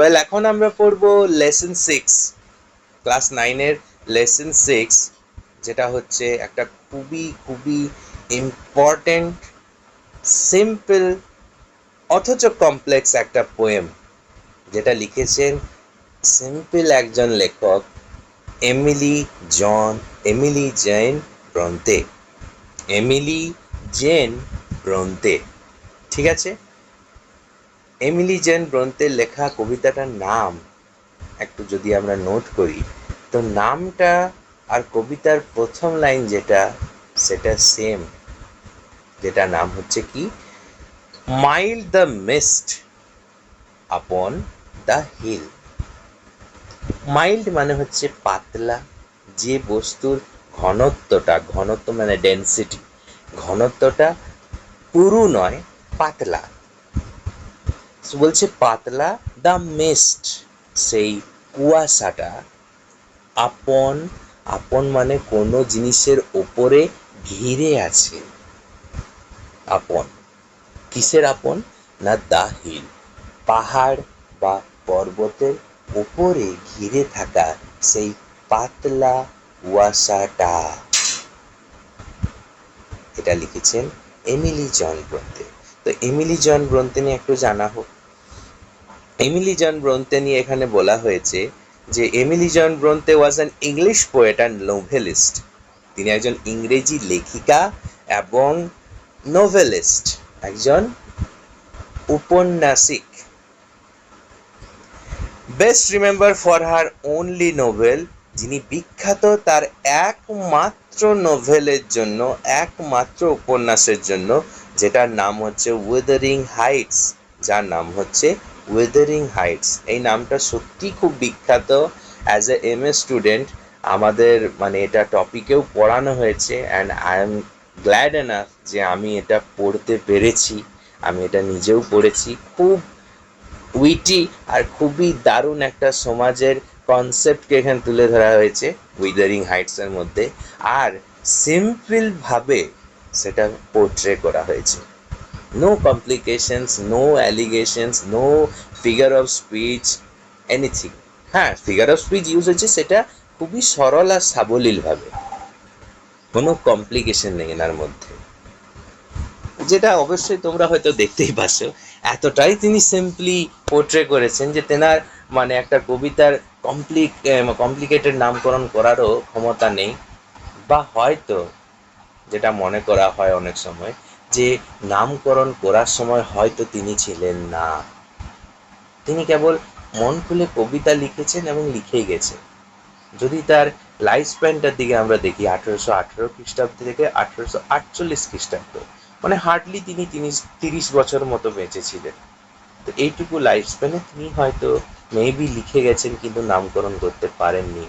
এখন আমরা পড়বো লেসন 6, ক্লাস 9-এর লেসন 6, যেটা হচ্ছে একটা খুবই খুবই ইম্পর্টেন্ট, সিম্পল অথচ কমপ্লেক্স একটা পোয়েম, যেটা লিখেছেন সিম্পল একজন লেখক, Emily Jane Bronte. Emily Jane Bronte, ঠিক আছে? এমিলি জেন ব্রন্তের লেখা কবিতাটার নাম একটু যদি আমরা নোট করি, তো নামটা আর কবিতার প্রথম লাইন যেটা, সেটা সেম, যেটা নাম হচ্ছে কি, mild the mist upon the hill. Mild মানে হচ্ছে পাতলা, যে বস্তুর ঘনত্ব মানে ডেন্সিটি, ঘনত্বটা পুরু নয়, পাতলা। বলছে পাতলা, দ্য মিস্ট সেই কুয়াশাটা, আপন, আপন মানে কোনো জিনিসের ওপরে ঘিরে আছে। আপন, কিসের আপন? না দ্য হিল, পাহাড় বা পর্বতের ওপরে ঘিরে থাকা সেই পাতলা কুয়াশাটা। এটা লিখেছেন এমিলি জন ব্রন্তে। তো এমিলি জন ব্রন্তে নিয়ে একটু জানা হোক। এমিলি জন ব্রন্তে নিয়ে এখানে বলা হয়েছে যে Emily Jane Bronte was an English poet and novelist. তিনি একজন ইংরেজি লেখিকা এবং নোভেলিস্ট, একজন উপন্যাসিক। Best remember for her only novel, যিনি বিখ্যাত তার একমাত্র নোভেলের জন্য, একমাত্র উপন্যাসের জন্য, যেটার নাম হচ্ছে উইদারিং হাইটস, যার নাম হচ্ছে উইদারিং হাইটস। এই নামটা সত্যি খুব বিখ্যাত। অ্যাজ এ এমএ স্টুডেন্ট আমাদের মানে এটা টপিকেও পড়ানো হয়েছে, and I am glad enough যে আমি এটা পড়তে পেরেছি, আমি এটা নিজেও পড়েছি। খুব উইটি আর খুবই দারুণ একটা সমাজের কনসেপ্টকে এখানে তুলে ধরা হয়েছে উইদারিং হাইটসের মধ্যে, আর সিম্পলভাবে সেটা পোর্ট্রে করা হয়েছে। No complications, no allegations, no figure of speech, anything. হ্যাঁ, ফিগার অফ স্পিচ ইউজ হচ্ছে, সেটা খুবই সরল আর সাবলীলভাবে, কোনো কমপ্লিকেশন নেই এনার মধ্যে, যেটা অবশ্যই তোমরা হয়তো দেখতেই পাচ্ছ। এতটাই তিনি সিম্পলি পোর্ট্রে করেছেন যে তেনার মানে একটা কবিতার কমপ্লিকেটেড নামকরণ করারও ক্ষমতা নেই, বা হয়তো যেটা মনে করা হয় অনেক সময় যে নামকরণ করার সময় হয়তো তিনি ছিলেন না, তিনি কেবল মন খুলে কবিতা লিখেছেন এবং লিখেই গেছেন। যদি তার লাইফ স্প্যানটার দিকে আমরা দেখি, 1818 খ্রিস্টাব্দ থেকে 1848 খ্রিস্টাব্দ, মানে হার্ডলি তিনি 30 বছর মতো বেঁচেছিলেন। তো এইটুকু লাইফ স্প্যানে তিনি হয়তো মেবি লিখে গেছেন কিন্তু নামকরণ করতে পারেননি,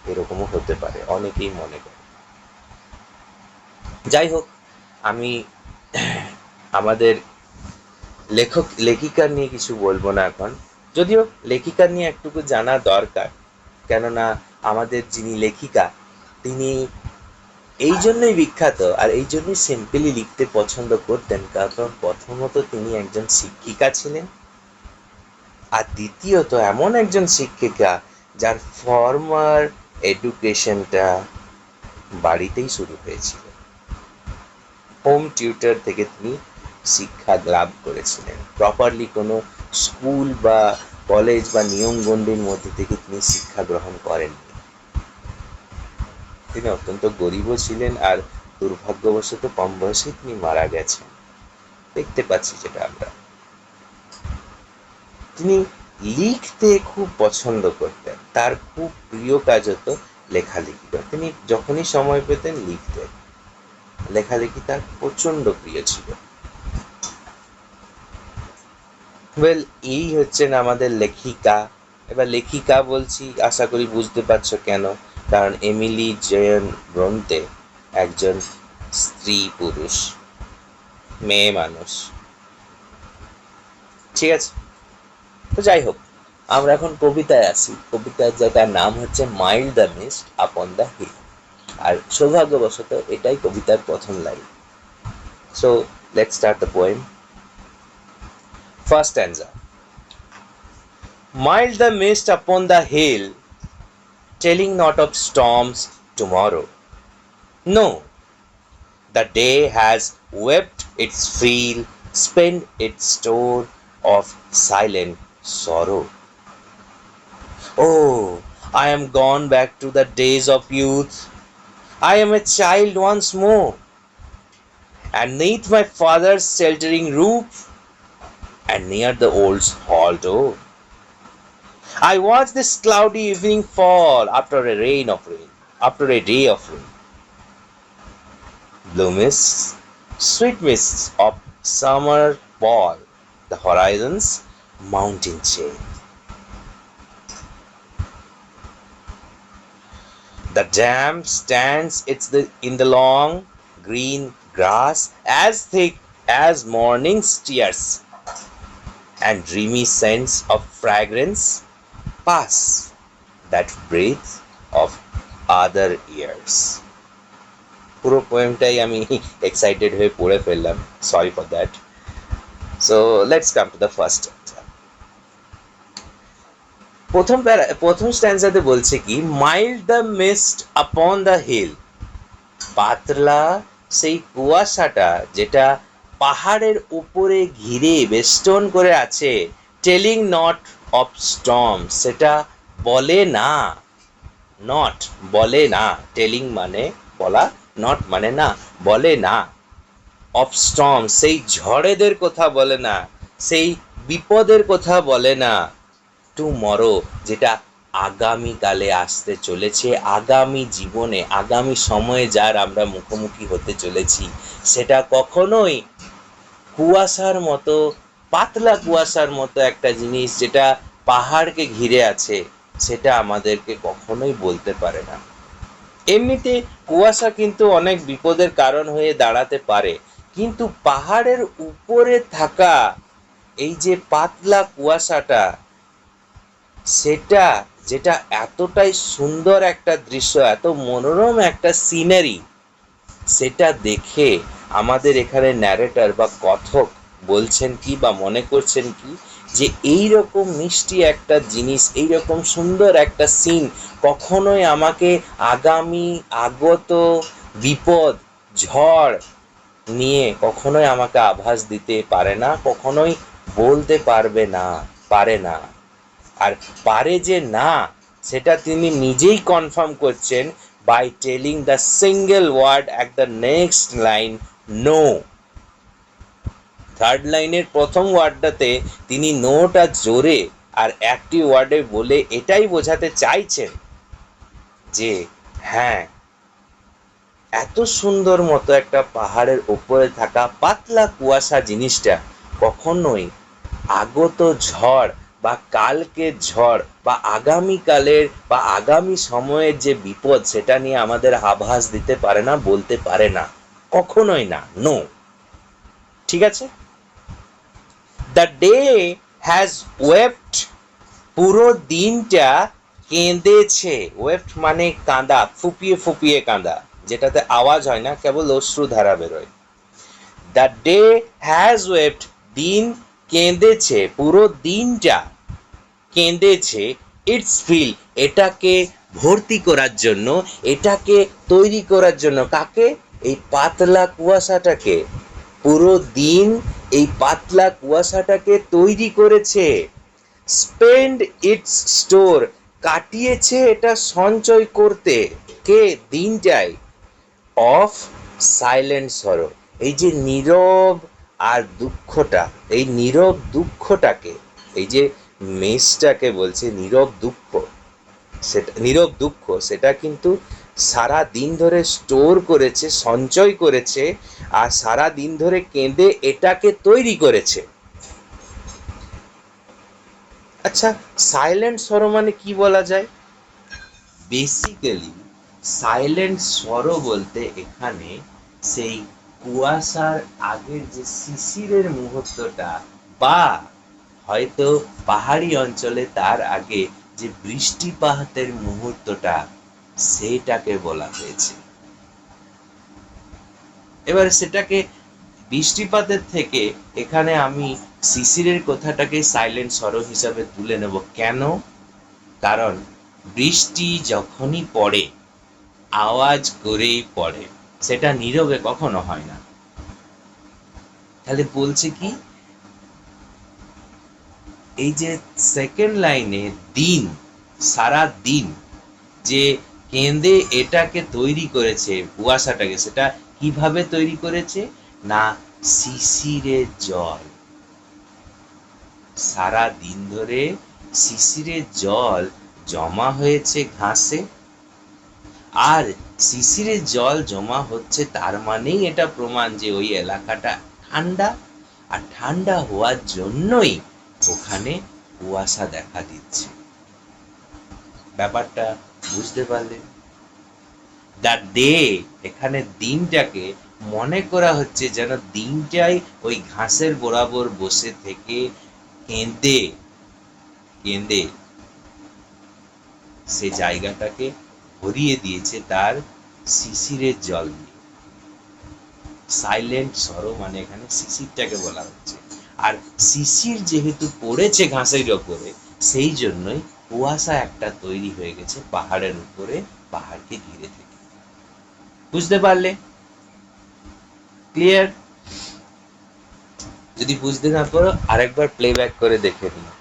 এরকমও হতে পারে, অনেকেই মনে করে। যাই হোক, আমি আমাদের লেখিকা নিয়ে কিছু বলবো না এখন, যদিও লেখিকা নিয়ে একটুকু জানা দরকার, কেননা আমাদের যিনি লেখিকা তিনি এই জন্যই বিখ্যাত আর এই জন্যই সিম্পলি লিখতে পছন্দ করতেন, কারণ প্রথমত তিনি একজন শিক্ষিকা ছিলেন, আর দ্বিতীয়ত এমন একজন শিক্ষিকা যার ফর্মাল এডুকেশনটা বাড়িতেই শুরু হয়েছিল। হোম টিউটর থেকে তিনি শিক্ষা লাভ করেছিলেন, প্রপারলি কোনো স্কুল বা কলেজ বা নিয়মগণ্ডির মধ্যে থেকে তিনি শিক্ষা গ্রহণ করেননি। তিনি অত্যন্ত গরিবও ছিলেন, আর দুর্ভাগ্যবশত কম বয়সে তিনি মারা গেছেন, দেখতে পাচ্ছি যেটা আমরা। তিনি লিখতে খুব পছন্দ করতেন, তার খুব প্রিয় কাজ হতো লেখালেখি করা। তিনি যখনই সময় পেতেন লিখতেন, লেখালেখি তার প্রচণ্ড প্রিয় ছিল। ওয়েল, এই হচ্ছেন আমাদের লেখিকা। এবার লেখিকা বলছি, আশা করি বুঝতে পারছো কেন, কারণ এমিলি জেন ব্রন্তে একজন স্ত্রী পুরুষ, মেয়ে মানুষ, ঠিক আছে? তো যাই হোক, আমরা এখন কবিতায় আসি। কবিতার যেটার নাম হচ্ছে mild the mist upon the hill, আর সৌভাগ্যবশত এটাই কবিতার প্রথম line. So let's start the poem. First stanza. Mild the mist upon the hill, telling not of storms tomorrow. No, the day has wept its fill, spent its store of silent sorrow. Oh, I am gone back to the days of youth. I am a child once more, and neath my father's sheltering roof, and near the old hall door, I watch this cloudy evening fall after a rain of rain, after a day of rain. Blue mists, sweet mists of summer fall, the horizon's mountain chain. The dam stands in the long green grass as thick as morning tears, and dreamy scents of fragrance pass that breathe of other years. পুরো পোয়েমটাই আমি excited হয়ে পড়ে ফেললাম, sorry for that. So let's come to the first. প্রথম স্ট্যান্সাতে বলছে কি, mild the mist upon the hill, পাতলা সেই কুয়াশাটা যেটা পাহাড়ের উপরে ঘিরে বেষ্টন করে আছে, টেলিং নট অফ স্টর্ম, সেটা বলে না, নট বলে না, টেলিং মানে বলা, নট মানে না, বলে না, অফ স্টর্ম সেই ঝড়েদের কথা বলে না, সেই বিপদের কথা বলে না, টুমরো যেটা আগামীকালে আসতে চলেছে, আগামী জীবনে আগামী সময়ে যার আমরা মুখোমুখি হতে চলেছি, সেটা কখনোই কুয়াশার মতো, পাতলা কুয়াশার মতো একটা জিনিস যেটা পাহাড়কে ঘিরে আছে, সেটা আমাদেরকে কখনোই বলতে পারে না। এমনিতে কুয়াশা কিন্তু অনেক বিপদের কারণ হয়ে দাঁড়াতে পারে, কিন্তু পাহাড়ের উপরে থাকা এই যে পাতলা কুয়াশাটা, সেটা যেটা এতটাই সুন্দর একটা দৃশ্য, এত মনোরম একটা সিনারি, সেটা দেখে আমাদের এখানে ন্যারেটর বা কথক বলছেন কি বা মনে করছেন কি, যে এই রকম মিষ্টি একটা জিনিস, এই রকম সুন্দর একটা সিন কখনোই আমাকে আগামী আগত বিপদ, ঝড় নিয়ে কখনোই আমাকে আভাস দিতে পারে না, কখনোই বলতে পারবে না, পারে না। আর পারে যে না, সেটা তিনি নিজেই কনফার্ম করছেন by telling the single word at the next line, no. Third লাইনের প্রথম ওয়ার্ডটাতে তিনি নোটা জোরে আর একটি ওয়ার্ডে বলে এটাই বোঝাতে চাইছেন যে হ্যাঁ, এত সুন্দর মতো একটা পাহাড়ের উপরে থাকা পাতলা কুয়াশা জিনিসটা কখনোই আগত ঝড় বা কালকের ঝড় বা আগামীকালের বা আগামী সময়ের যে বিপদ, সেটা নিয়ে আমাদের আভাস দিতে পারে না, বলতে পারে না, কখনোই না, নো। ঠিক আছে। দ্য ডে হ্যাজ ওয়েপ্ট, পুরো দিনটা কেঁদেছে, ওয়েপ্ট মানে কাঁদা, ফুপিয়ে ফুপিয়ে কাঁদা, যেটাতে আওয়াজ হয় না, কেবল অশ্রুধারা বেরোয়। দ্য ডে হ্যাজ ওয়েপ্ট, দিন কেঁদেছে, পুরো দিনটা কেঁদেছে, ইটস ফিল, এটাকে ভর্তি করার জন্য, এটাকে তৈরি করার জন্য, কাকে, এই পাতলা কুয়াশাটাকে, পুরো দিন এই পাতলা কুয়াশাটাকে তৈরি করেছে। স্পেন্ড ইটস স্টোর, কাটিয়েছে এটা সঞ্চয় করতে, কে, দিনটাই, অফ সাইলেন্ট সরো, এই যে নীরব আর দুঃখটা, এই নীরব দুঃখটাকে, এই যে মেষটাকে বলছে নীরব দুঃখ, সেটা নীরব দুঃখ, সেটা কিন্তু সারা দিন ধরে স্টোর করেছে, সঞ্চয় করেছে, আর সারা দিন ধরে কেঁদে এটাকে তৈরি করেছে। আচ্ছা, সাইলেন্ট সরো মানে কি বলা যায়? বেসিক্যালি সাইলেন্ট সরো বলতে এখানে সেই কুয়াশার আগের যে শিশিরের মুহূর্তটা, বা হয়তো পাহাড়ি অঞ্চলে তার আগে যে বৃষ্টিপাতের মুহূর্তটা, সেটাকে বলা হয়েছে। এবার সেটাকে বৃষ্টিপাতের থেকে এখানে আমি শিশিরের কথাটাকে সাইলেন্ট স্বর হিসাবে তুলে নেব। কেন? কারণ বৃষ্টি যখনই পড়ে আওয়াজ করেই পড়ে, সেটা নীরবে কখনো হয় না। তাহলে বলছে কি, এই যে সেকেন্ড লাইনে দিন, সারা দিন যে কেঁদে এটাকে তৈরি করেছে, কুয়াশাটাকে, সেটা কিভাবে তৈরি করেছে না শিশিরের জল। সারা দিন ধরে শিশিরের জল জমা হয়েছে ঘাসে, আর শিশিরের জল জমা হচ্ছে, তার মানেই এটা প্রমাণ যে ওই এলাকাটা ঠান্ডা, আর ঠান্ডা হওয়ার জন্যই ওখানে কুয়াশা দেখা দিচ্ছে। ব্যাপারটা বুঝতে পারলেন? দ্য ডে, এখানে দিনটাকে মনে করা হচ্ছে যেন দিনটাই ওই ঘাসের বরাবর বসে থেকে কেঁদে কেঁদে সে জায়গাটাকে ভরিয়ে দিয়েছে তার শিশিরের জল দিয়ে। সাইলেন্ট সরো মানে এখানে শিশিরটাকে বলা হচ্ছে। আর শিশির যেহেতু পড়েছে ঘাসের ওপরে, সেই জন্যই কুয়াশা একটা তৈরি হয়ে গেছে পাহাড়ের উপরে, পাহাড়কে ঘিরে থেকে। বুঝতে পারলে? ক্লিয়ার? যদি বুঝতে না পারো আরেকবার প্লেব্যাক করে দেখে নিও,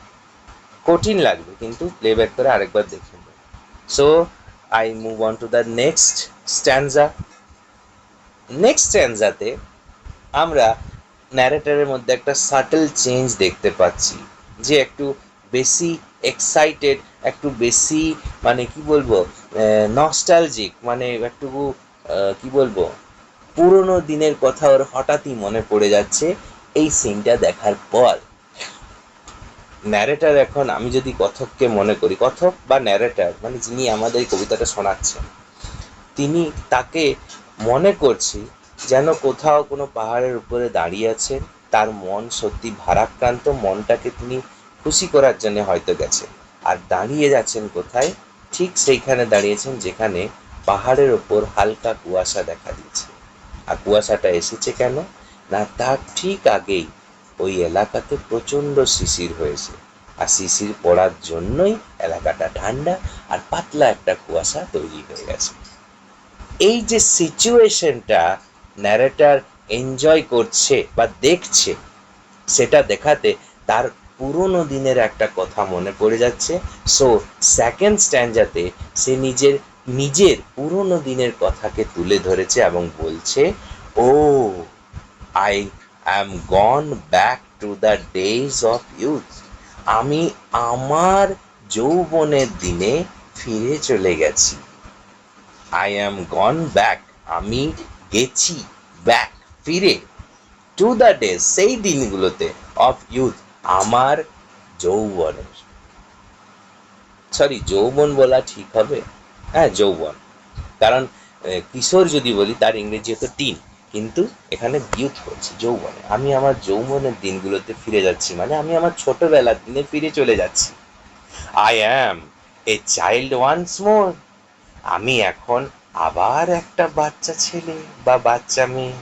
কঠিন লাগবে কিন্তু প্লেব্যাক করে আরেকবার দেখে নিও। So I move on to the next stanza. Next স্ট্যান্জাতে আমরা ন্যারেটরের মধ্যে একটা সাটল চেঞ্জ দেখতে পাচ্ছি, যে একটু বেশি এক্সাইটেড, একটু বেশি মানে কি বলবো, নস্টালজিক, মানে একটু কি বলবো, পুরনো দিনের কথা ওর হঠাৎই মনে পড়ে যাচ্ছে এই সিনটা দেখার পর। ন্যারেটর, এখন আমি যদি কথককে মনে করি, কথক বা ন্যারেটর মানে যিনি আমাদের এই কবিতাটা শোনাচ্ছেন, তিনি তাকে মনে করছি যেন কোথাও কোনো পাহাড়ের উপরে দাঁড়িয়ে আছেন, তার মন সত্যি ভারাক্রান্ত, মনটাকে তিনি খুশি করার জন্য হয়তো গেছেন, আর দাঁড়িয়ে যাচ্ছেন কোথায়, ঠিক সেইখানে দাঁড়িয়েছেন যেখানে পাহাড়ের ওপর হালকা কুয়াশা দেখা দিচ্ছে। আর কুয়াশাটা এসেছে কেন না, তার ঠিক আগেই ওই এলাকাতে প্রচণ্ড শিশির হয়েছে, আর শিশির পড়ার জন্যই এলাকাটা ঠান্ডা, আর পাতলা একটা কুয়াশা তৈরি হয়ে গেছে। এই যে সিচুয়েশনটা ন্যারেটর এনজয় করছে বা দেখছে, সেটা দেখাতে তার পুরনো দিনের একটা কথা মনে পড়ে যাচ্ছে। সো সেকেন্ড স্ট্যান্ডাতে সে নিজের পুরনো দিনের কথাকে তুলে ধরেছে এবং বলছে, oh I am gone back to the days of youth, আমি আমার যৌবনের দিনে ফিরে চলে গেছি। আই অ্যাম গন ব্যাক, আমি গেছি, ব্যাক ফিরে, টু দ্য ডেজ সেই দিনগুলোতে, অফ ইউথ আমার যৌবনের, সরি যৌবন বলা ঠিক হবে, হ্যাঁ যৌবন, কারণ কিশোর যদি বলি তার ইংরেজি হতো টিন, কিন্তু এখানে ইউথ করছি যৌবনে, আমি আমার যৌবনের দিনগুলোতে ফিরে যাচ্ছি, মানে আমি আমার ছোটবেলার দিনে ফিরে চলে যাচ্ছি। I am a child once more, আমি এখন আবার একটা বাচ্চা ছেলে বা বাচ্চা মেয়ে।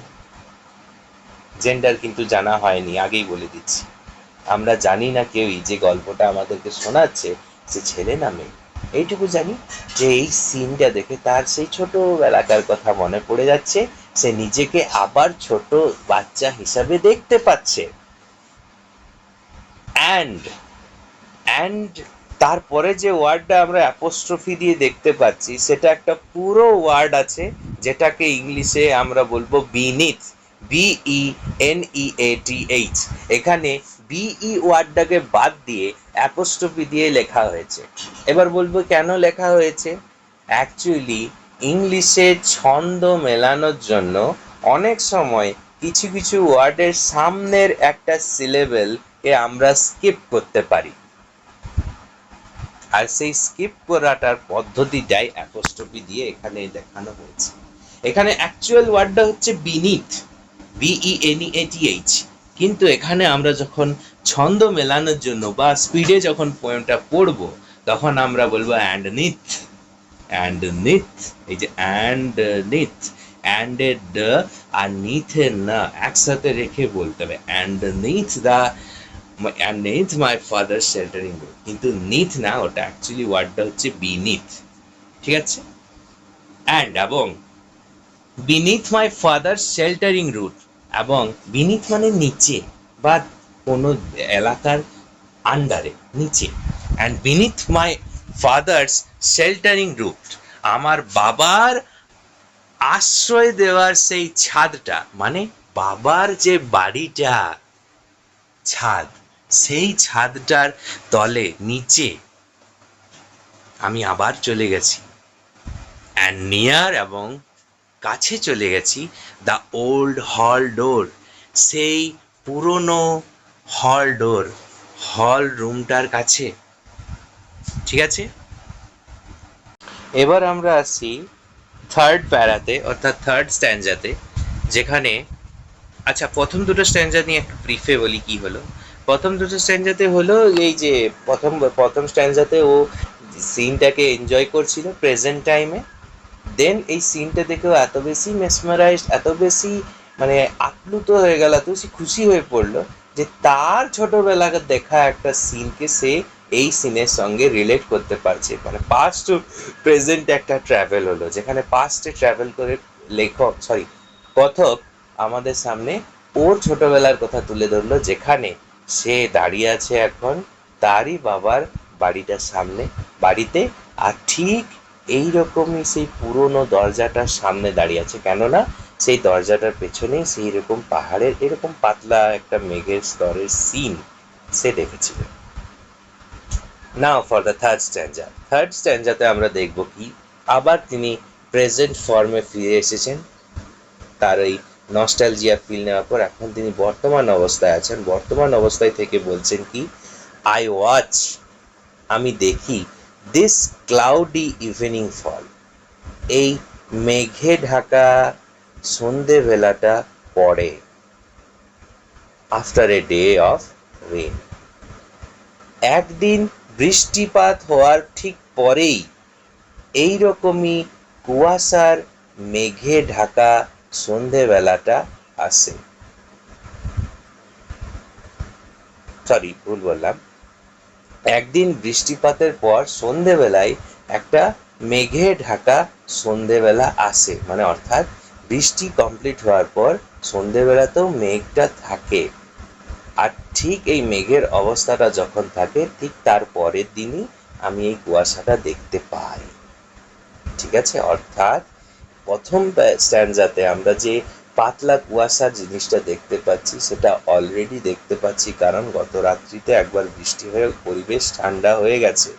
জেন্ডার কিন্তু জানা হয়নি, আগেই বলে দিচ্ছি। আমরা জানি না কেউই যে গল্পটা আমাদেরকে শোনাচ্ছে সে ছেলে না মেয়ে, এইটুকু জানি যে এই সিনটা দেখে তার সেই ছোটবেলাকার কথা মনে পড়ে যাচ্ছে, সে নিজেকে আবার ছোট বাচ্চা হিসাবে দেখতে পাচ্ছে। অ্যান্ড অ্যান্ড তারপরে যে ওয়ার্ডটা আমরা অ্যাপোস্ট্রফি দিয়ে দেখতে পাচ্ছি, সেটা একটা পুরো ওয়ার্ড আছে যেটাকে ইংলিশে আমরা বলবো বিনিথ, BENEATH। এখানে বিই ওয়ার্ডটাকে বাদ দিয়ে অ্যাপোস্ট্রফি দিয়ে লেখা হয়েছে। এবার বলবো কেন লেখা হয়েছে। অ্যাকচুয়ালি ইংলিশে ছন্দ মেলানোর জন্য অনেক সময় কিছু কিছু ওয়ার্ডের সামনের একটা সিলেবেলকে আমরা স্কিপ করতে পারি, আর সেই স্কিপ করাটার পদ্ধতিটাই অ্যাপোস্ট্রফি দিয়ে এখানে দেখানো হয়েছে। এখানে অ্যাকচুয়াল ওয়ার্ডটা হচ্ছে বিনিথ, BENEATH, কিন্তু এখানে আমরা যখন ছন্দ মেলানোর জন্য বা স্পিডে যখন পোয়েমটা পড়বো, তখন আমরা বলবো অ্যান্ড নিথ, অ্যান্ড নিথ, এই যে অ্যান্ড নিথ, অ্যান্ড আর নিথ না একসাথে রেখে বলতে হবে and my father sheltering roof, কিন্তু নিথ না, ওটা অ্যাকচুয়ালি ওয়ার্ডটা হচ্ছে বিনিথ, ঠিক আছে। এবং beneath my father sheltering roof, এবং বিনিথ মানে নিচে বা কোনো এলাকার আন্ডারে, নিচে। And beneath my father's sheltering roof, আমার বাবার আশ্রয় দেওয়ার সেই ছাদটা, মানে বাবার যে বাড়িটা ছাদ, সেই ছাদটার তলে নিচে আমি আবার চলে গেছি। অ্যান্ড নিয়ার এবং কাছে চলে গেছি দ্য ওল্ড হল ডোর, সেই পুরনো হল ডোর, হল রুমটার কাছে, ঠিক আছে। এবার আমরা আসি থার্ড প্যারাতে, অর্থাৎ থার্ড স্ট্যান্ডাতে, যেখানে আচ্ছা প্রথম দুটো স্ট্যান্ডা নিয়ে একটু ব্রিফে বলি কি হলো। প্রথম দুটো স্ট্যান্ডাতে হলো এই যে প্রথম স্ট্যান্ডাতে ও সিনটাকে এনজয় করছিল প্রেজেন্ট টাইমে, দেন এই সিনটা দেখেও এত বেশি মেসমারাইজড, এত বেশি মানে আপ্লুত হয়ে গেল, এত বেশি খুশি হয়ে পড়লো যে তার ছোটবেলাকে দেখা একটা সিনকে সে এই সিনের সঙ্গে রিলেট করতে পারছে। মানে পাস্ট টু প্রেজেন্ট একটা ট্রাভেল হলো, যেখানে পাস্টে ট্রাভেল করে কথক আমাদের সামনে ওর ছোটবেলার কথা তুলে ধরলো, যেখানে সে দাঁড়িয়ে আছে এখন তারই বাবার বাড়িটার সামনে, বাড়িতে, আর ঠিক এইরকমই সেই পুরনো দরজাটার সামনে দাঁড়িয়ে আছে, কেননা সেই দরজাটার পেছনেই সেই রকম পাহাড়ের এরকম পাতলা একটা মেঘের স্তরের সিন সে দেখেছিল। নাও ফর দ্য থার্ড স্ট্যান্ডাতে আমরা দেখব কি আবার তিনি প্রেজেন্ট ফর্মে ফিরে এসেছেন, তার ওই নস্টালজিয়া ফিল নেওয়ার পর এখন তিনি বর্তমান অবস্থায় আছেন। বর্তমান অবস্থায় থেকে বলছেন কি, আই ওয়াচ, আমি দেখি, দিস ক্লাউডি ইভিনিং ফল, এই মেঘে ঢাকা সন্ধেবেলাটা পড়ে, after a day of rain, একদিন বৃষ্টিপাত হওয়ার ঠিক পরেই এইরকমই কুয়াশার মেঘে ঢাকা সন্ধেবেলাটা আসে। ভুল বললাম, একদিন বৃষ্টিপাতের পর সন্ধেবেলায় একটা মেঘে ঢাকা সন্ধেবেলা আসে, মানে অর্থাৎ বৃষ্টি কমপ্লিট হওয়ার পর সন্ধেবেলাতেও মেঘটা থাকে, আর ঠিক এই মেঘের অবস্থাটা যখন থাকে ঠিক তার পরের দিনই আমি এই কুয়াশাটা দেখতে পাই, ঠিক আছে। অর্থাৎ প্রথম স্ট্যান্ডাতে আমরা যে পাতলা কুয়াশার জিনিসটা দেখতে পাচ্ছি সেটা অলরেডি দেখতে পাচ্ছি, কারণ গত রাত্রিতে একবার বৃষ্টি হয়ে পরিবেশ ঠান্ডা হয়ে গেছে,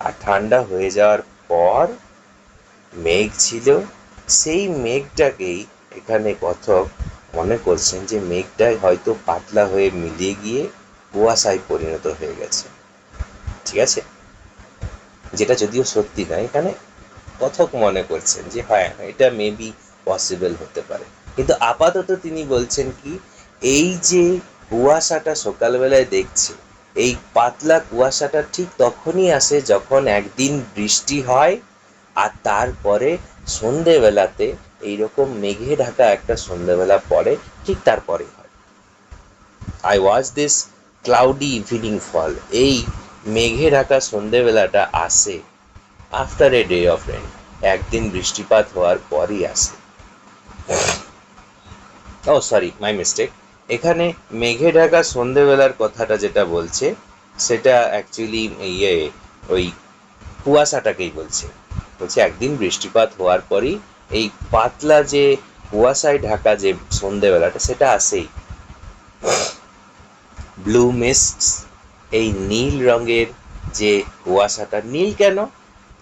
আর ঠান্ডা হয়ে যাওয়ার পর মেঘ ছিল, সেই মেঘটাকেই এখানে কথক মনে করছেন যে মেঘটাই হয়তো পাতলা হয়ে মিলিয়ে গিয়ে কুয়াশায় পরিণত হয়ে গেছে, ঠিক আছে, যেটা যদিও সত্যি নয়, এখানে কথক মনে করছেন যে হ্যাঁ এটা মেবি পসিবল হতে পারে। কিন্তু আপাতত তিনি বলছেন কি, এই যে কুয়াশাটা সকালবেলায় দেখছে, এই পাতলা কুয়াশাটা ঠিক তখনই আসে যখন একদিন বৃষ্টি হয়, আর তারপরে সন্ধেবেলাতে এইরকম মেঘে ঢাকা একটা সন্ধেবেলা পরে, ঠিক তারপরে হয়। I watch this cloudy evening fall, এই মেঘে ঢাকা সন্ধেবেলাটা আসে after a day of rain, একদিন বৃষ্টিপাত হওয়ার পরই আসে। মাই মিস্টেক, এখানে মেঘে ঢাকা সন্ধেবেলার কথাটা যেটা বলছে সেটা অ্যাকচুয়ালি ওই কুয়াশাটাকেই বলছে একদিন বৃষ্টিপাত হওয়ার পরই এই পাতলা যে কুয়াশায় ঢাকা যে সন্ধেবেলাটা সেটা আসেই। ব্লু মিস্ট, এই নীল রঙের যে কুয়াশাটা, নীল কেন,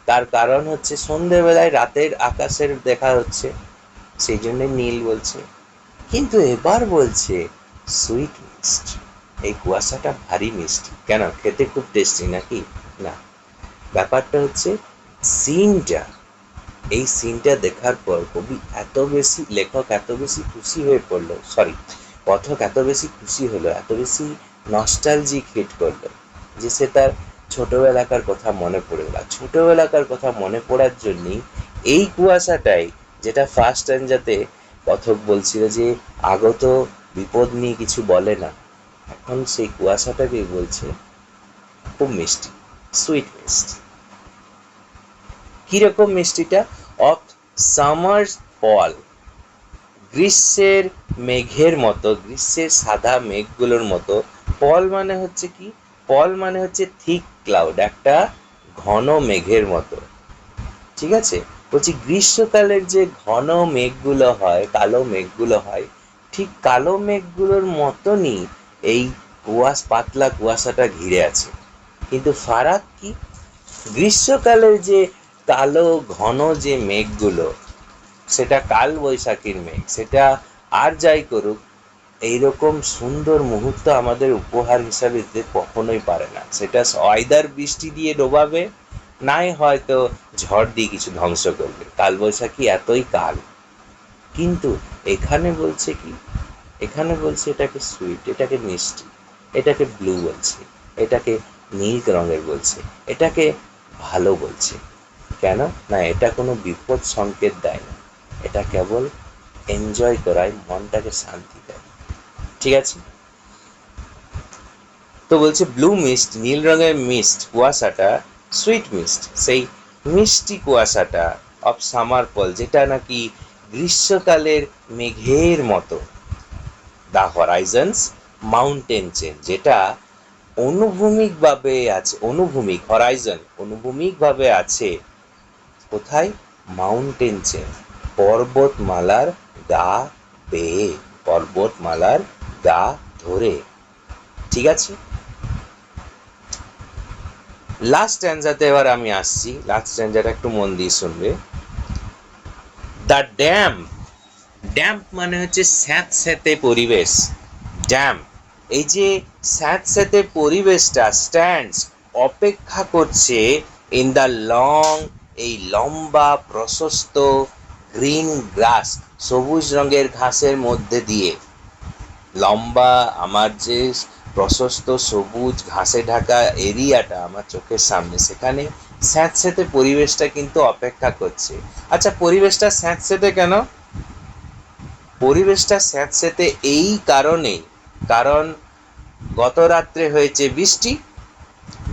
তার কারণ হচ্ছে সন্ধেবেলায় রাতের আকাশের দেখা হচ্ছে, সেই জন্য নীল বলছে। কিন্তু এবার বলছে সুইট মিস্ট, এই কুয়াশাটা ভারী মিষ্টি, কেন খেতে খুব টেস্টি নাকি? না, ব্যাপারটা হচ্ছে সিনটা, এই সিনটা দেখার পর কবি এত বেশি, লেখক এত বেশি খুশি হয়ে পড়লো, কথক এত বেশি খুশি হলো, এত বেশি নস্টালজিক হিট করলো যে সে তার ছোটবেলাকার কথা মনে পড়ে গেল। ছোটবেলাকার কথা মনে পড়ার জন্যই এই কুয়াশাটাই যেটা ফার্স্ট স্ট্যান্জাতে কথক বলছিল যে আগত বিপদ নিয়ে কিছু বলে না, এখন সেই কুয়াশাটাকেই বলছে খুব মিষ্টি, সুইট মিষ্টি। কিরকম মিষ্টিটা? অফ সামার ফল, গ্রীষ্মের মেঘের মতো, গ্রীষ্মের সাদা মেঘগুলোর মতো। ফল মানে হচ্ছে কি? ফল মানে হচ্ছে থিক ক্লাউড, একটা ঘন মেঘের মতো। ঠিক আছে, বলছি গ্রীষ্মকালের যে ঘন মেঘগুলো হয়, কালো মেঘগুলো হয়, ঠিক কালো মেঘগুলোর মতনই এই পাতলা কুয়াশাটা ঘিরে আছে। কিন্তু ফারাক কি? গ্রীষ্মকালের যে কালো ঘন যে মেঘগুলো, সেটা কাল বৈশাখীর মেঘ, সেটা আর যাই করুক, এইরকম সুন্দর মুহূর্ত আমাদের উপহার হিসাবে দিতে কখনোই পারে না। সেটা আইদার বৃষ্টি দিয়ে ডোবাবে, নাই হয়তো ঝড় দিয়ে কিছু ধ্বংস করবে। কালবৈশাখী এতই কাল। কিন্তু এখানে বলছে কি? এখানে বলছে এটাকে সুইট, এটাকে মিষ্টি, এটাকে ব্লু বলছে, এটাকে নীল রঙের বলছে, এটাকে ভালো বলছে। কেন না? এটা কোনো বিপদ সংকেত দেয় না, এটা কেবল এনজয় করায়, মনটাকে শান্তি দেয়। ঠিক আছে, তো বলছে ব্লু মিস্ট, নীল রঙের মিস্ট, কুয়াশাটা সুইট মিস্ট, সেই মিষ্টি কুয়াশাটা অফ সামার ফল, যেটা নাকি গ্রীষ্মকালের মেঘের মতো। দ্য হরাইজন্স মাউন্টেন চেন, যেটা অনুভূমিকভাবে আছে, অনুভূমিক, হরাইজন অনুভূমিকভাবে আছে কোথায়? মাউন্টেন চেন, পর্বতমালার গা বেয়ে, পর্বতমালার গা ধরে। ঠিক আছে, লাস্ট স্ট্যান্জাতে এবার আমি আসছি। লাস্ট স্ট্যান্জাটা একটু মন দিয়ে শুনবে। দ্য ড্যাম, ড্যাম্প মানে হচ্ছে স্যাঁতস্যাঁতে পরিবেশ। ড্যাম্প, এই যে স্যাঁতস্যাঁতে পরিবেশটা স্ট্যান্ডস, অপেক্ষা করছে ইন দ্য লং, এই লম্বা প্রশস্ত গ্রিন গ্রাস, সবুজ রঙের ঘাসের মধ্যে দিয়ে। লম্বা আমার যে প্রশস্ত সবুজ ঘাসে ঢাকা এরিয়াটা আমার চোখের সামনে, সেখানে স্যাঁতস্যাঁতে পরিবেশটা কিন্তু অপেক্ষা করছে। আচ্ছা, পরিবেশটা স্যাঁতস্যাঁতে কেন? পরিবেশটা স্যাঁতস্যাঁতে এই কারণে, কারণ গত রাত্রে হয়েছে বৃষ্টি,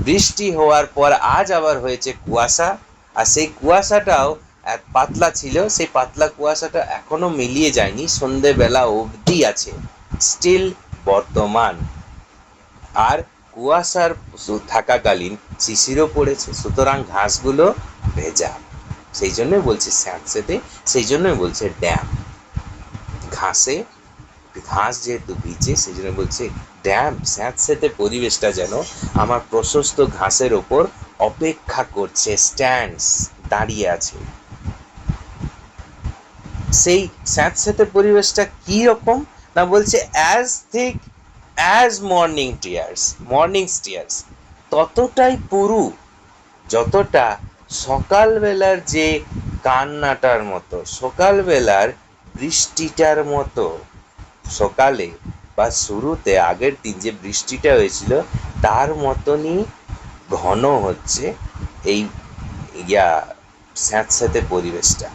বৃষ্টি হওয়ার পর আজ আবার হয়েছে কুয়াশা, আর সেই কুয়াশাটাও এক পাতলা ছিল, সেই পাতলা কুয়াশাটা এখনো মিলিয়ে যায়নি, সন্ধেবেলা অবধি আছে, স্টিল বর্তমান। আর কুয়াশার থাকাকালীন শিশিরও পড়েছে, সুতরাং ঘাসগুলো ভেজা, সেই জন্যই বলছে স্যাঁতস্যাঁতে, সেই জন্যই বলছে ড্যাম। ঘাসে, ঘাস যেহেতু ভিজে, সেই জন্য বলছে ড্যাম, স্যাঁতস্যাঁতে পরিবেশটা যেন আমার প্রশস্ত ঘাসের ওপর অপেক্ষা করছে, স্ট্যান্ডস, দাঁড়িয়ে আছে। সেই স্যাঁতস্যাঁতে পরিবেশটা কি রকম না? বলছে as thick as morning tears, morning tears, ততটাই পুরু যতটা সকালবেলার যে কান্নাটার মতো, সকালবেলার বৃষ্টিটার মতো। সকালে বা শুরুতে আগের দিন যে বৃষ্টিটা হয়েছিল তার মতনই ঘন হচ্ছে এই স্যাঁতস্যাঁতে পরিবেশটা।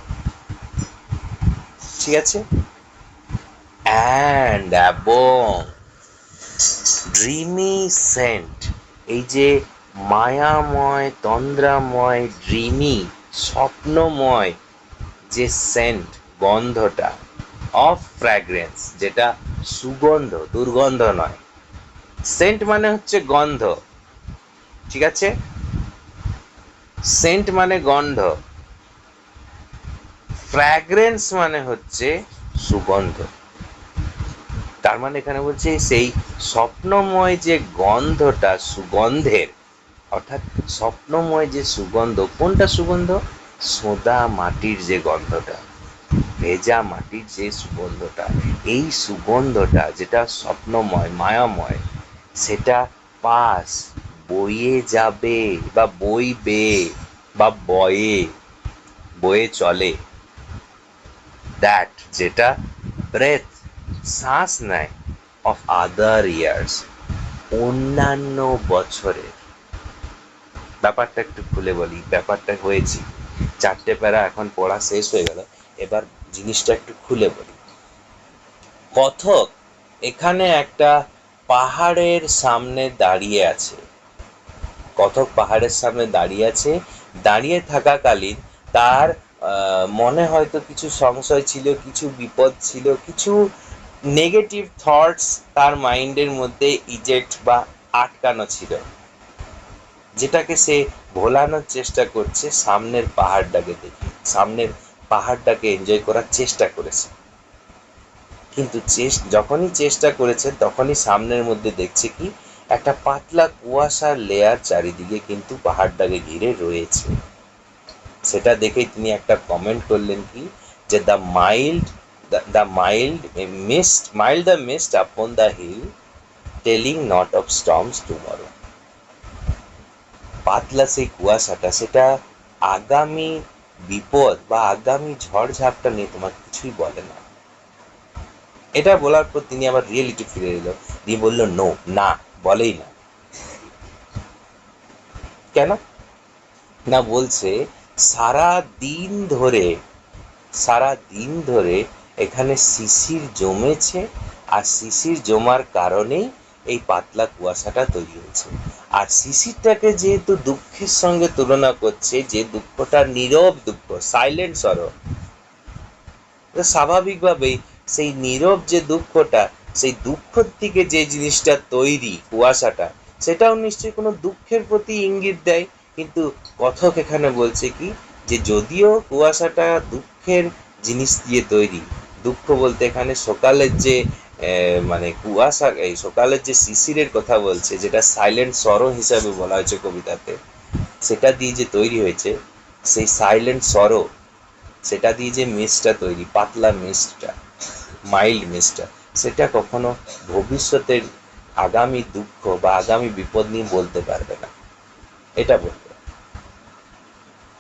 ঠিক আছে, অ্যান্ড এবং ড্রিমি সেন্ট, এই যে মায়াময়, তন্দ্রাময়, ড্রিমি, স্বপ্নময় যে সেন্ট, গন্ধটা, অফ ফ্র্যাগ্রেন্স, যেটা সুগন্ধ, দুর্গন্ধ নয়। সেন্ট মানে হচ্ছে গন্ধ, ঠিক আছে, সেন্ট মানে গন্ধ, ফ্র্যাগ্রেন্স মানে হচ্ছে সুগন্ধ। তার মানে এখানে বলছে সেই স্বপ্নময় যে গন্ধটা, সুগন্ধের, অর্থাৎ স্বপ্নময় যে সুগন্ধ, কোনটা সুগন্ধ? সোঁদা মাটির যে গন্ধটা, ভেজা মাটির যে সুগন্ধটা, এই সুগন্ধটা যেটা স্বপ্নময়, মায়াময়, সেটা পাস, বয়ে যাবে বা বইবে বা বয়ে, বয়ে চলে, দ্যাট, যেটা ব্রেথ, শ্বাস নেয়, অফ আদার ইয়ার্স, অন্যান্য বছরের। ব্যাপারটা একটু খুলে বলি, ব্যাপারটা হয়েছি, 4টে প্যারা এখন পড়া শেষ হয়ে গেল, এবার জিনিসটা একটু খুলে বলি। কথক এখানে একটা পাহাড়ের সামনে দাঁড়িয়ে আছে। কথক পাহাড়ের সামনে দাঁড়িয়ে আছে। দাঁড়িয়ে থাকাকালীন তার মনে হয়তো কিছু সংশয় ছিল, কিছু বিপদ ছিল, কিছু নেগেটিভ থটস তার মাইন্ডের মধ্যে ইজেক্ট বা আটকানো ছিল, যেটাকে সে ভোলানোর চেষ্টা করছে সামনের পাহাড়টাকে দেখে। সামনের পাহাড়টাকে এনজয় করার চেষ্টা করেছে, কিন্তু যখনই চেষ্টা করেছে তখনই সামনের মধ্যে দেখছে কি একটা পাতলা কুয়াশার লেয়ার চারিদিকে কিন্তু পাহাড়টাকে ঘিরে রয়েছে। সেটা দেখেই তিনি একটা কমেন্ট করলেন কি, যে the mist upon the hill telling not of storms tomorrow. পাতলা সেই কুয়াশাটা, সেটা আগামী বিপদ বা আগামী ঝড়ঝাপটা নিয়ে তোমার কিছুই বলে না। এটা বলার পর তিনি আবার রিয়েলিটি ফিরে এলো, দিয়ে বললো নো, না, বলেই না। কেন না, বলছে সারা দিন ধরে এখানে শিশির জমেছে, আর শিশির জমার কারণেই এই পাতলা কুয়াশাটা তৈরি হয়েছে। আর শিশিরটাকে যেহেতু দুঃখের সঙ্গে তুলনা করছে, যে দুঃখটা নীরব দুঃখ, সাইলেন্ট সরো, স্বাভাবিকভাবেই সেই নীরব যে দুঃখটা, সেই দুঃখ থেকে যে জিনিসটা তৈরি কুয়াশাটা, সেটাও নিশ্চয়ই কোনো দুঃখের প্রতি ইঙ্গিত দেয়। কিন্তু কথক এখানে বলছে কি, যে যদিও কুয়াশাটা দুঃখের জিনিস দিয়ে তৈরি, দুঃখ বলতে এখানে সকালের যে মানে কুয়াশা, এই সকালের যে শিশিরের কথা বলছে, যেটা সাইলেন্ট সরো হিসাবে বলা হয়েছে কবিতাতে, সেটা দিয়ে যে তৈরি হয়েছে, সেই সাইলেন্ট সরো, সেটা দিয়ে যে মিস্টটা তৈরি, পাতলা মিস্টটা, মাইল্ড মিস্টটা, সেটা কখনো ভবিষ্যতের আগামী দুঃখ বা আগামী বিপদ নিয়ে বলতে পারবে না, এটা বলতে।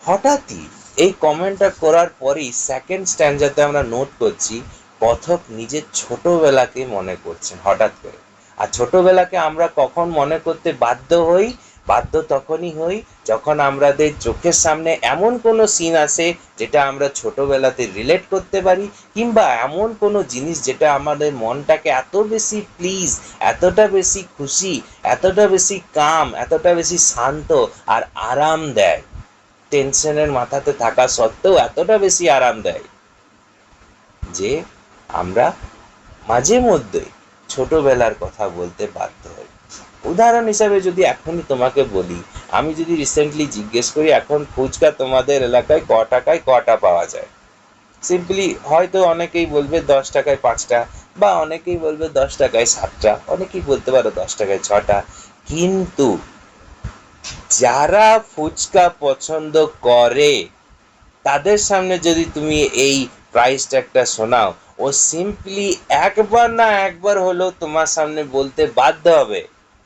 হঠাৎই এই কমেন্টটা করার পরেই সেকেন্ড স্ট্যান্ডাতে আমরা নোট করছি কথক নিজের ছোটবেলাকে মনে করছেন হঠাৎ করে। আর ছোটবেলাকে আমরা কখন মনে করতে বাধ্য তখনই হই যখন আমাদের চোখের সামনে এমন কোনো সিন আসে যেটা আমরা ছোটবেলাতে রিলেট করতে পারি, কিংবা এমন কোনো জিনিস যেটা আমাদের মনটাকে এত বেশি প্লিজ, এতটা বেশি খুশি, এতটা বেশি কাম, এতটা বেশি শান্ত আর আরাম দেয়, টেনশনের মাথাতে থাকা সত্ত্বেও এতটা বেশি আরাম দেয়, যে আমরা মাঝে মধ্যে ছোটবেলার কথা বলতে বাধ্য হই। উদাহরণ হিসাবে যদি এখনই তোমাকে বলি, আমি যদি রিসেন্টলি জিজ্ঞেস করি এখন ফুচকা তোমাদের এলাকায় ক টাকায় কটা পাওয়া যায়, সিম্পলি হয়তো অনেকেই বলবে 10 টাকায় 5টা, বা অনেকেই বলবে 10 টাকায় 7টা, অনেকেই বলতে পারো 10 টাকায় 6টা। কিন্তু যারা ফুচকা পছন্দ করে তাদের সামনে যদি তুমি এই প্রাইস ট্যাগটা শোনাও, ও সিম্পলি একবার না একবার হলেও তোমার সামনে বলতে বাধ্য হবে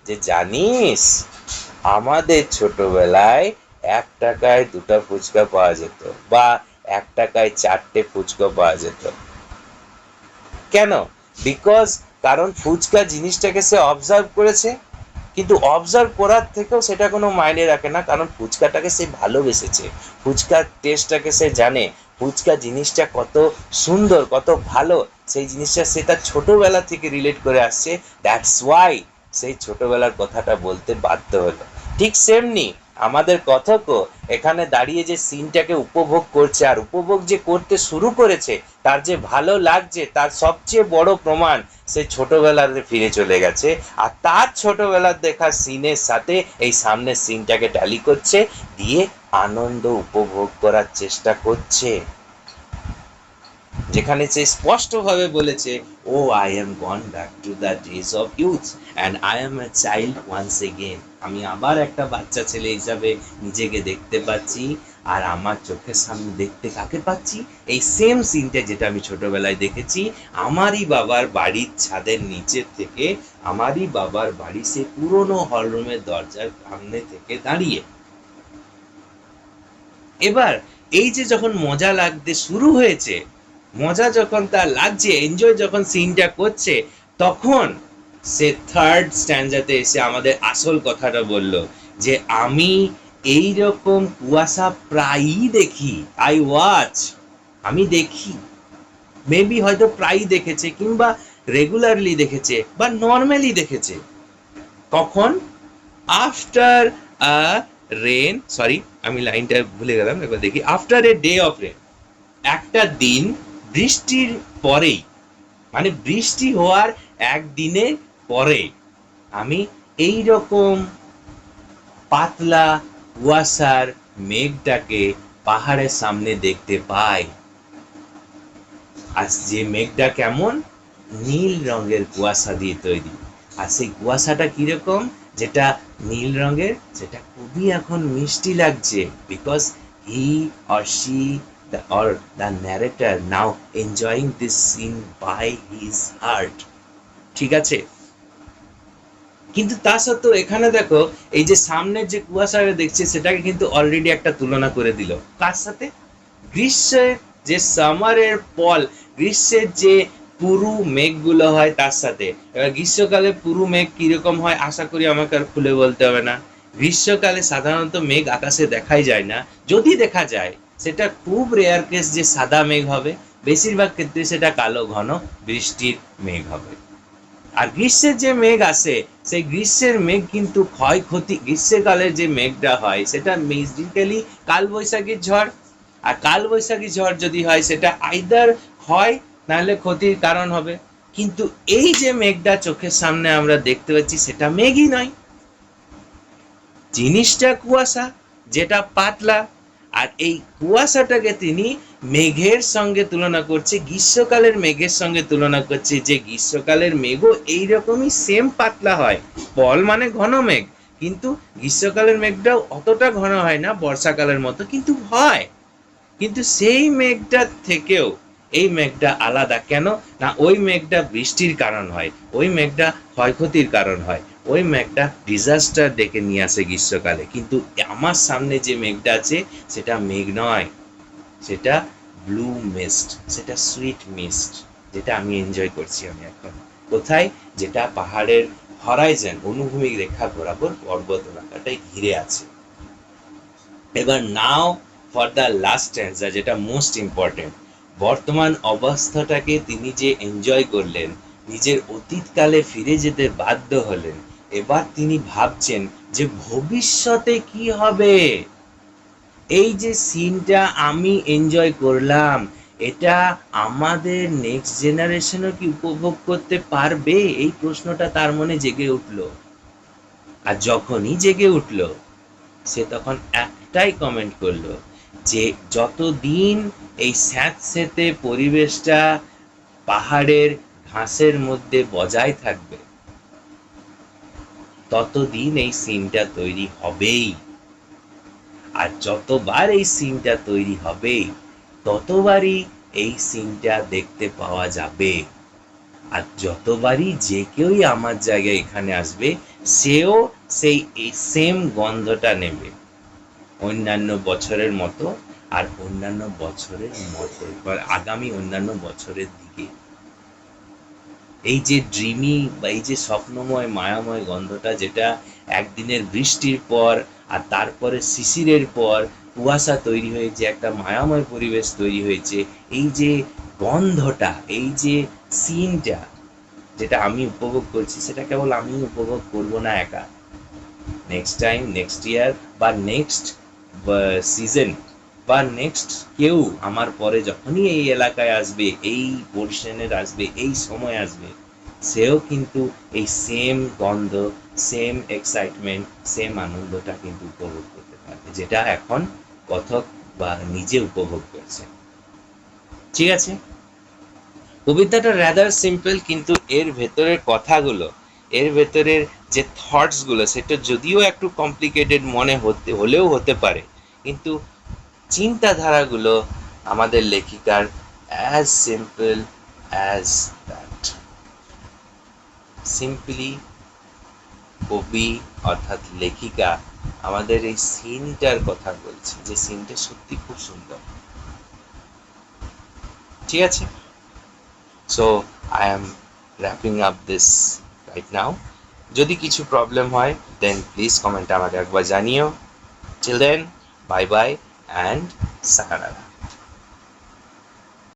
যে জানিস আমাদের ছোটবেলায় 1 টাকায় 2টা ফুচকা পাওয়া যেত, বা 1 টাকায় 4টে ফুচকা পাওয়া যেত। কেন? কারণ ফুচকা জিনিসটাকে সে অবজার্ভ করেছে, কিন্তু অবজার্ভ করার থেকেও সেটা কোনো মাইনে রাখে না, কারণ ফুচকাটাকে সে ভালোবেসেছে, ফুচকার টেস্টটাকে সে জানে, ফুচকা জিনিসটা কত সুন্দর, কত ভালো, সেই জিনিসটা সে তার ছোটোবেলা থেকে রিলেট করে আসছে। দ্যাটস ওয়াই সেই ছোটোবেলার কথাটা বলতে বাধ্য হলো। ঠিক সেমনি আমাদের কথকও এখানে দাঁড়িয়ে যে সিনটাকে উপভোগ করছে, আর উপভোগ যে করতে শুরু করেছে, তার যে ভালো লাগছে, তার সবচেয়ে বড় প্রমাণ সে ছোটবেলাতে ফিরে চলে গেছে, আর তার ছোটবেলার দেখা সিনের সাথে এই সামনের সিনটাকে ট্যালি করছে, দিয়ে আনন্দ উপভোগ করার চেষ্টা করছে, যেখানে সে স্পষ্টভাবে বলেছে, oh I am gone back to the days of youth and I am a child once again. আমি আবার একটা বাচ্চা ছেলে হিসাবে নিজেকে দেখতে পাচ্ছি, আর আমার চোখের সামনে দেখতে কাকে পাচ্ছি, এই সেম সিনটা যেটা আমি ছোটবেলায় দেখেছি, আমারই বাবার বাড়ির ছাদের নিচের থেকে, আমারই বাবার বাড়ি সে পুরনো হলরুমের দরজার সামনে থেকে দাঁড়িয়ে। এবার এই যে যখন মজা লাগতে শুরু হয়েছে, মজা যখন তার লাগছে, এনজয় যখন সিনটা করছে, তখন সে থার্ড স্ট্যান্ডাতে এসে আমাদের আসল কথাটা বলল, যে আমি এই রকম কুয়াশা প্রায়ই দেখি, আই ওয়াচ, আমি দেখি, মেবি হয়তো প্রায়ই দেখেছে কিংবা রেগুলারলি দেখেছে বা নর্মালি দেখেছে। কখন? আফটার আ রেন, সরি আমি লাইনটা ভুলে গেলাম, একবার দেখি। After a day of rain, একটা দিন বৃষ্টির পরেই, মানে বৃষ্টি হওয়ার একদিনের পরে আমি এই রকম পাতলা কুয়াশার মেঘটাকে পাহাড়ের সামনে দেখতে পাই। আর যে মেঘটা কেমন, নীল রঙের কুয়াশা দিয়ে তৈরি। আর সেই কুয়াশাটা কিরকম, যেটা নীল রঙের, সেটা খুবই এখন মিষ্টি লাগছে, because he or she or the narrator now enjoying this scene by his heart. ঠিক আছে? কিন্তু তা সত্ত্বেও এখানে দেখো, এই যে সামনের যে কুয়াশাটা দেখছি সেটাকে কিন্তু অলরেডি একটা তুলনা করে দিল কার সাথে? গ্রীষ্মের যে সামারের ফল, গ্রীষ্মের যে পুরু মেঘগুলো হয় তার সাথে। এবার গ্রীষ্মকালে পুরু মেঘ কিরকম হয় আশা করি আমাকে আর খুলে বলতে হবে না। গ্রীষ্মকালে সাধারণত মেঘ আকাশে দেখাই যায় না, যদি দেখা যায় সেটা খুব রেয়ার কেস যে সাদা মেঘ হবে, বেশিরভাগ ক্ষেত্রে সেটা কালো ঘন বৃষ্টির মেঘ হবে। আর গ্রীষ্মের যে মেঘ আসে, সেই গ্রীষ্মের মেঘ কিন্তু ক্ষয়ক্ষতি, গ্রীষ্মকালের যে মেঘটা হয় সেটা বেসিক্যালি কালবৈশাখীর ঝড়। আর কালবৈশাখী ঝড় যদি হয় সেটা আইদার হয় নাহলে ক্ষতির কারণ হবে। কিন্তু এই যে মেঘটা চোখের সামনে আমরা দেখতে পাচ্ছি সেটা মেঘই নয়, জিনিসটা কুয়াশা, যেটা পাতলা। আর এই কুয়াশাটাকে তিনি মেঘের সঙ্গে তুলনা করছে, গ্রীষ্মকালের মেঘের সঙ্গে তুলনা করছে, যে গ্রীষ্মকালের মেঘও এইরকমই সেম পাতলা হয়। পল মানে ঘন মেঘ, কিন্তু গ্রীষ্মকালের মেঘটাও অতটা ঘন হয় না বর্ষাকালের মতো, কিন্তু হয়। কিন্তু সেই মেঘটার থেকেও এই মেঘটা আলাদা কেন? না ওই মেঘটা বৃষ্টির কারণ হয়, ওই মেঘটা ক্ষয়ক্ষতির কারণ হয়, ওই মেঘটা ডিজাস্টার ডেকে নিয়ে আসে গ্রীষ্মকালে। কিন্তু আমার সামনে যে মেঘটা আছে সেটা মেঘ নয়, সেটা ব্লু মিস্ট, সেটা সুইট মিস্ট, যেটা আমি এনজয় করছি আমি এখন। কোথায়? যেটা পাহাড়ের হরাইজন, অনুভূমিক রেখা বরাবর পর্বত এলাকাটাই ঘিরে আছে। এবার নাও ফর দ্য লাস্ট অ্যান্সার, যেটা মোস্ট ইম্পর্টেন্ট। বর্তমান অবস্থাটাকে তিনি যে এনজয় করলেন, নিজের অতীতকালে ফিরে যেতে বাধ্য হলেন, এবার তিনি ভাবছেন যে ভবিষ্যতে কি হবে। এই যে সিনটা আমি এনজয় করলাম, এটা আমাদের নেক্সট জেনারেশনও কি উপভোগ করতে পারবে? এই প্রশ্নটা তার মনে জেগে উঠল। আর যখনই জেগে উঠল, সে তখন একটাই কমেন্ট করলো, যে যতদিন এই স্যাঁতসেঁতে পরিবেশটা পাহাড়ের ঘাসের মধ্যে বজায় থাকবে, ততদিন এই সিনটা তৈরি হবেই। আর যতবার এই সিনটা তৈরি হবে, ততবারই এই সিনটা দেখতে পাওয়া যাবে। আর যতবারই যে কেউই আমার জায়গায় এখানে আসবে, সেও সেই সেম গন্ধটা নেবে অন্যান্য বছরের মতো। আর অন্যান্য বছরের মতো আগামী অন্যান্য বছরের দিকে এই যে ড্রিমি বা এই যে স্বপ্নময় মায়াময় গন্ধটা, যেটা একদিনের বৃষ্টির পর আর তারপরে শিশিরের পর কুয়াশা তৈরি হয়ে যে একটা মায়াময় পরিবেশ তৈরি হয়েছে, এই যে গন্ধটা, এই যে সিনটা যেটা আমি উপভোগ করছি, সেটা কেবল আমি উপভোগ করব না একা। নেক্সট টাইম, নেক্সট ইয়ার বা নেক্সট সিজন বা নেক্সট কেউ আমার পরে যখনই এই এলাকায় আসবে, এই পোর্শনের আসবে, এই সময় আসবে, সেও কিন্তু এই সেম গন্ধ, সেম এক্সাইটমেন্ট, সেম আনন্দটা কিন্তু উপভোগ করতে পারবে, যেটা এখন কথক বা নিজে উপভোগ করছে। ঠিক আছে? কবিতাটা রাদার সিম্পল, কিন্তু এর ভেতরের কথাগুলো, এর ভেতরের যে থটসগুলো, সেটা যদিও একটু কমপ্লিকেটেড মনে হলেও হতে পারে, কিন্তু চিন্তাধারাগুলো আমাদের লেখিকার as simple as that. Simply কবি অর্থাৎ লেখিকা আমাদের এই সিনটার কথা বলছে, যে সিনটা সত্যি খুব সুন্দর। ঠিক আছে? So I am wrapping up this right now. যদি কিছু প্রবলেম হয় দেন প্লিজ কমেন্টে আমাকে একবার জানিও। Till then, bye bye and সায়োনারা।